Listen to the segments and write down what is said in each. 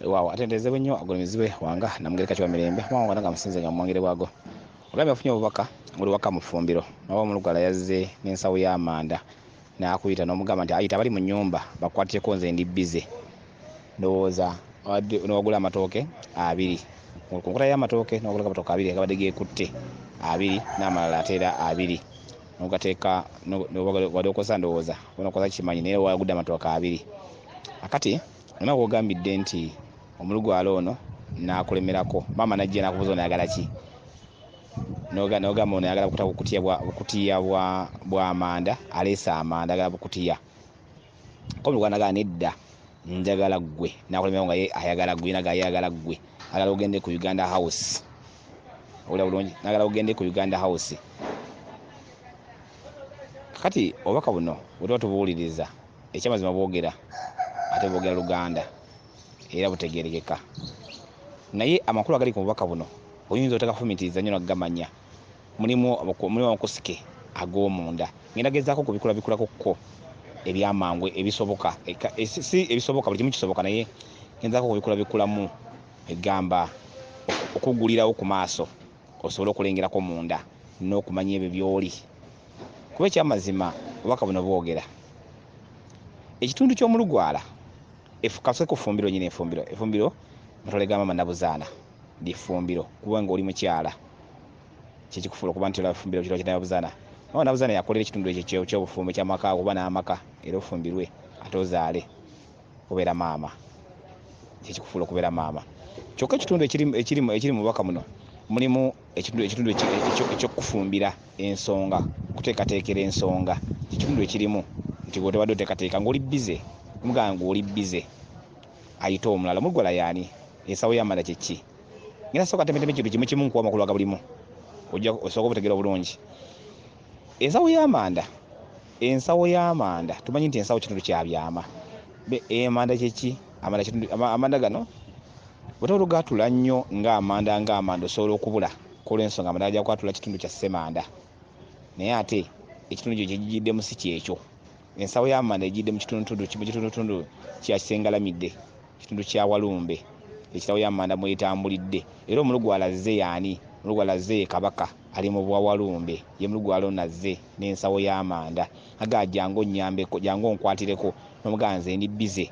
waawo atendezebwe nnyo agulumizibwe wanga namugereka kiwa mirembe mwangu nga musinzanya omwongere bwago ogambye afunye obubaka nguli waka mu Efumbiro nabo omulugala yazze n'ensawo y'amanda n'akuyita n'omugamba nti ayita bali mu nnyumba bakwatireko nze ndi bize ndowooza n'owagula amatooke 2 ku nkota y'amatooke n'owagula amatooke 2 agabadde geekutte 2 n'amalala ateera 2 n'ogateeka wadde okoza ndowooza onakoza kimanyi naye wagudde amatooke 2 akati onaku ogambidde nti omulugwala ono n'akulemerako maama najja n'akubuuza onayagala ki n'ogamba onayagala bukutiya bwa amanda aleese amanda agala bukutiya ko omulugwala nagala nedda njagala ggwe n'akulemerako nga ye ayagala ggwe naga ayagala ggwe agala ogende ku Uganda House owulira bulungi nagala ogende ku Uganda House kati obubaka buno bwe tubuwuliriza ekyamazima bwogera ate bwogera Luganda era butegerekeka naye amakulu agali ku bubaka buno oyinza otakafumitiriza nnyo nagamanya mulimu amakusike ag'omunda ngenda gezaako kubikulabikulakokko ebyamangwe ebisoboka si ebisoboka buli kimu kisoboka naye genzaako kubikulabikulamu egamba okugulirawo ku maaso osobola okulengerako munda n'okumanya ebyo byoli kuba ekyamazima obubaka buno bwogera ekitundu ky'omulugwala kasose ku Efumbiro nyine Efumbiro matole ga mama nabuzaana ndi Efumbiro kuba nga oli mukyala kyekikufuula okuba nti Efumbiro kiro kinabuzaana mama nabuzaana yakolera ekitundu ekyo ky'obufumbo ky'amaka kuba n'amaka era ofumbirwe ate ozaale kubeera maama kyekikufuula okubeera maama kyokka ekitundu ekiri mu bubaka muno mulimu ekitundu ekyokufumbira ensonga kuteekateekera ensonga ekitundu ekirimu nti gwotebadde oteekateeka ng'oli bize omugamba ng'oli bize ayita omulala omulugwala yaani ensawo y'amanda kyeki ngenda sooka temeteme ekintu kimu nkuwa amakulu agalimu ojja osooka obutegeera obulungi ensawo y'amanda tumanyi nti ensawo kitundu kya byama amanda kyeki amanda gano bwetaba lugatula nnyo ng'amanda osobola okubula kolw'ensonga amanda gajja kwatula kitundu kya ssemanda naye ate ekitundu kyo kyegigiddemu si kyekyo ensawo y'amanda egidde mu kitundu kya Kisengalamidde kitundu kya Walumbe ekitawo y'amanda mwetambulidde era omulugwala azze yaani omulugwala azze Kabaka ali mu bwa Walumbe ye mulugwala onazze n'ensawo y'amanda aga jangu onnyambeko jangu onkwatireko n'omugamba nze ndi bize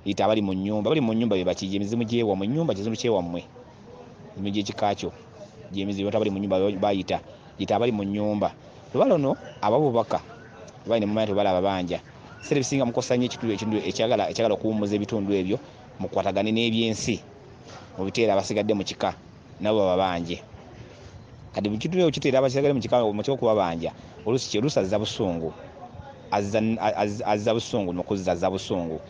yita bali mu nnyumba be bakije emizimu gyewa mu nnyumba kizimu kyewammwe emizimu gy'ekikakyo gy'emizimu bali mu nnyumba bayita yita bali mu nnyumba lubalo no ababubaka baine mumanya tubalaba banja sere bisinga mukosanye ekitundu ekyagala okuwummuza ebitundu ebyo mukwatagane n'ebyensi mu biteera abasigadde mu kika nabo babanje kati mu kitundu ekiteera abasigadde mu kika mu kyokuba banja olusi azza busungu azza busungu nokuzza busungu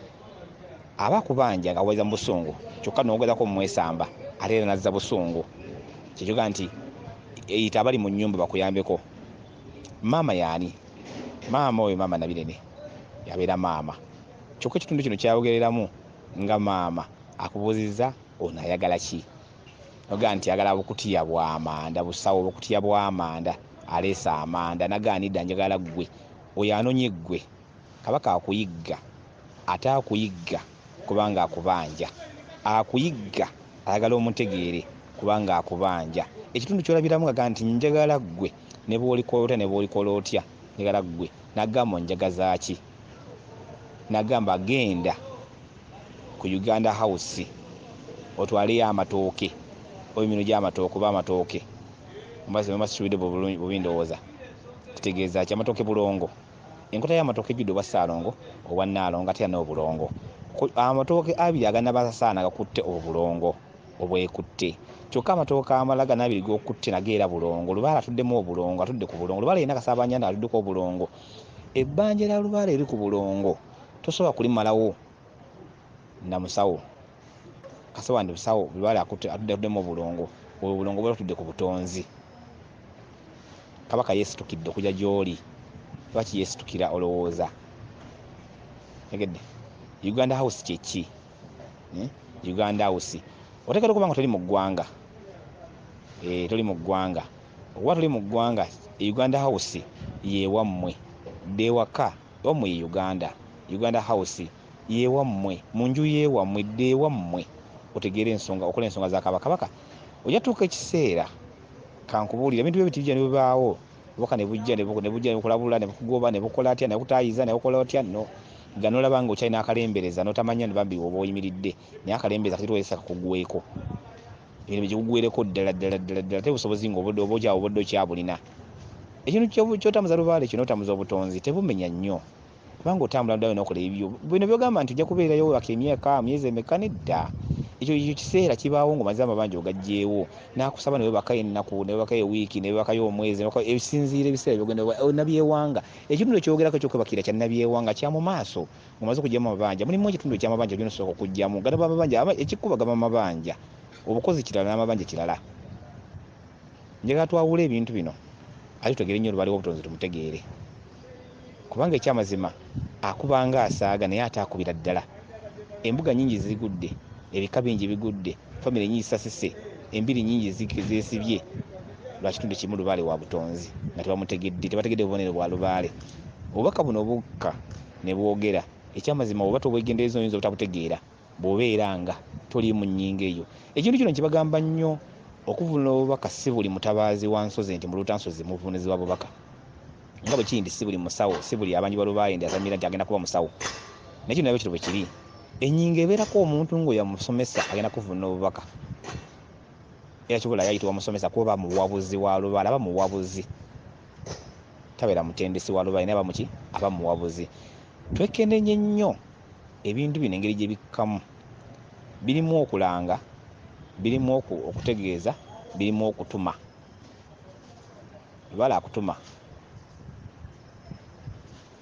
aba kubanja nga weza mu busungu kyokka n'ogezako mumwesamba ate era nazza busungu kyekyoga nti eyita abali mu nnyumba bakuyambeko maama yaani maama oyo maama Nabirene yabeera maama kyokka ekitundu kino kyayogereramu nga maama akubuuzizza ono ayagala ki oga nti ayagala bukutiya bw'amanda busawo bukutiya bw'amanda aleese amanda nagaanidda njagala ggwe oyo anonye ggwe Kabaka akuyigga ate akuyigga kubanga akubanja akuyigga ayagala omutegeere kubanga akubanja ekitundu kyolabiramu gaga nti njagala ggwe ne bw'olikola otya njagala ggwe nagamba onjagaza ki nagamba genda ku Uganda House otwaleyo amatooke emino gy'amatooke oba amatooke mubasiwide bubindowooza kitegeeza ki amatooke bulongo enkota y'amatooke ejjudde obwa Salongo obwa NALONGO ate n'obulongo amatooke abiri aganabasaana gakutte obulongo obwekutte kyokka amatooke amala gana abiri gokutte nageera bulongo lubaala atuddemu obulongo atudde ku bulongo lubaala yina kasaabanyanda atuddeko obulongo ebbanja lya lubaala eri ku bulongo tosobola kulimalawo na musawo kasawa ndi busawo lubaala atuddemu obulongo obulongo bwe atudde ku butonzi Kabaka yeesitukidde okujja gy'oli lwaki yeesitukira olowooza tegedde Uganda House kyeki Uganda House oteekera okuba nga toli mu ggwanga toli mu ggwanga okuba toli mu ggwanga Uganda House yeewammwe ddewaka omwe Uganda House yewammwe mu nju yewammwe dde ewammwe otegeera ensonga okola ensonga za kabaka ojja tuuka ekiseera kankubuulira ebintu bye bitibija ne bibaawo Obubaka ne bujja ne bukulabula ne bukugoba ne bukola atya ne butaayiza ne bukola otya no ganolaba nga okyalina akalembereza n'otamanya ne bambi oba oyimiridde naye akalembereza kati twesa kakugweko ebintu bikugwereko ddala te busobozi nga obodde okyabulina ekintu kyotamuza lubaale kino otamuza obutonzi tebumenya nnyo kubanga otambula ddawe n'okola ebyo bino byogamba nti ojja kubeerayo emyaka myezi emeka nedda ekyo kiseera kibaawo ng'omaze amabanja ogagjeewo n'akusaba ne webakayo ennaku ne webakayo ewiiki ne webakayo omwezi ebisinziira ebiseera byogenda nabyewanga ekitundu ekyogerako ekyokwebakira kya nabyewanga kya mu maaso ng'omaze okugyamu amabanja mulimu ekitundu ekyamabanja gyonosooka okugyamu gano amabanja ekikubagama amabanja obukozi kirala n'amabanja kirala njagala twawula ebintu bino ate tutegere nnyo olubaali w'obutonzi tumutegeere kubanga ekyamazima akubanga asaaga naye ate akubira ddala embuga nnyingi zigudde ebika bingi bigudde famire nyingi sasise embiri nyingi zeesibye lwa kitundu kimu lubaale wa butonzi nga tebategedde bubonero bwa lubaale obubaka buno obukka ne bwogera ekyamazima oba tobwegendereza oyinza obutabutegeera bw'obeera nga toli mu nnyingo eyo ekintu kino nkibagamba nnyo okuvunula obubaka si buli mutabaazi wa nsozi nti mu lutansozi muvunizibwa bubaka nga bwe kiri nti si buli musawo si buli abanji balubaale ndi azamira nti agenda kuba musawo nakyo nabyo kiri bwe kiri ennyingo ebeerako omuntu ng'oyamusomesa agenda kuvunula obubaka era kibula yayitibwa musomesa kuba muwabuzi wa lubaale aba muwabuzi tabeera mutendesi wa lubaale naye aba muki aba muwabuzi twekenenye nnyo ebintu bino engeri gye bikkamu birimu okulanga birimu okutegeeza birimu okutuma lubaale akutuma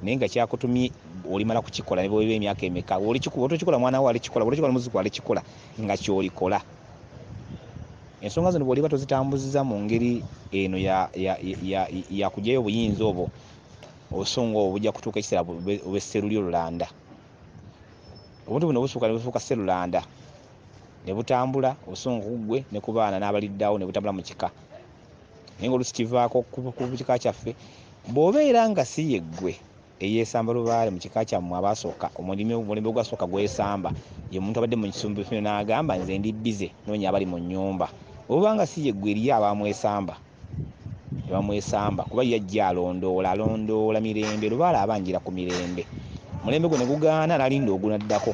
naye nga kyakutumye olimala kukikola ne bweba emyaka emeka otokikola mwana wo alikikola olekikola muziku alikikola nga kyolikola ensonga zino bw'oliba tozitambuziza mu ngeri eno yakugyayo obuyinza obwo obusunga obwo bujja kutuuka ekiseera obwesseruli olulanda obuntu buno busuuka ne bufuuka sserulanda ne butambula obusunga kuggwe ne ku baana n'abaliddawo ne butambula mu kika naye ng'olusi kivaako ku kika kyaffe bw'obeera nga si yeggwe eyeesamba lubaale mu kika kyammwe abaasooka omulembe ogwasooka gwesamba ye muntu abadde mu kisumbu fino n'agamba nze ndi bize noonya abali mu nnyumba obanga si yeggwe eriyo abamwesamba kuba yajja alondoola mirembe lubaale abanjira ku mirembe mulembe gwe ne gugaana n'alinda ogunaddako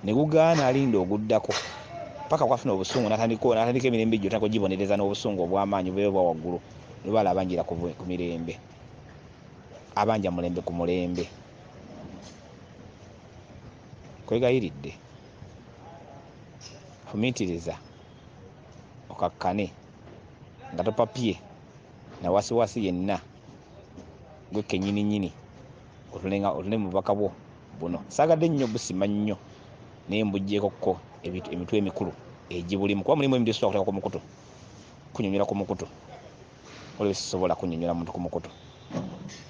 ne gugaana alinda oguddako paka kwafuna obusungu n'atandika emirembe gyo otandika ogibonereza n'obusungu obw'amaanyi bubeera obwa waggulu lubaale abanjira ku mirembe abanja mulembe ku mulembe kwegayiridde fumiitiriza okakkane nga topapye na wasiwasi yenna gwe kennyininyini otule mu bubaka bwo buno saagadde nnyo busima nnyo naye mbugjeekokko emitwe emikulu egibulimu kuba mulimu ebintu ebisobola kuteeka ku mukutu kunyonyola ku mukutu olwo bisobola kunyonyola muntu ku mukutu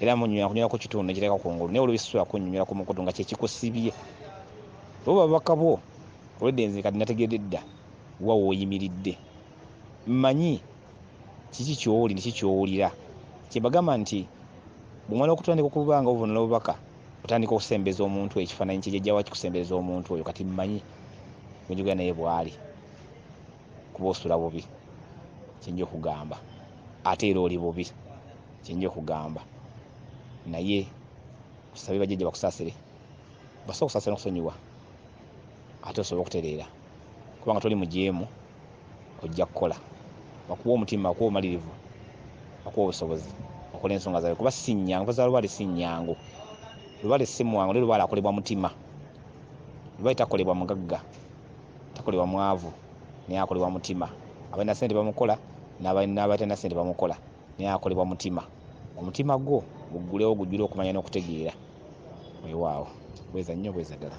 era kunyola ku kitundu nekiteeka kungulu naye olwo bisobola kunyonyola ku mukutu nga kyekikusibye oba babaka bwo olwedde nze kati nategedde dda wa wooyimiridde mmanyi kiki ky'oli ne kikyowulira kyebagamba nti bw'omala okutandika okubanga obuvunula obubaka otandika okusembeza omuntu ekifaananyi kye jjajjawa kikusembeza omuntu oyo kati mmanyi mujugana naye bw'ali kuba osula bubi kyenja okugamba ate era oli bubi kyenja okugamba naye kusabye bajjajja bakusaasire basobola okusaasira n'okusonyiwa ate osobola okutereera kubanga toli mujeemu ojja kukola bakuwa omutima bakuwa obumalirivu bakuwa obusobozi okola ensonga zaabwe kuba si nnyangu za lubaale si nnyangu lubaale si mwangu naye lubaale akolebwa mutima lubaale takolebwa mugagga takolebwa mwavu naye akolebwa mutima abalina ssente bamukola n'abatalina ssente bamukola naye akolebwa mutima omutima gwo gugulewo gujjule okumanya n'okutegeera weewaawo bweza nnyo bweza ddala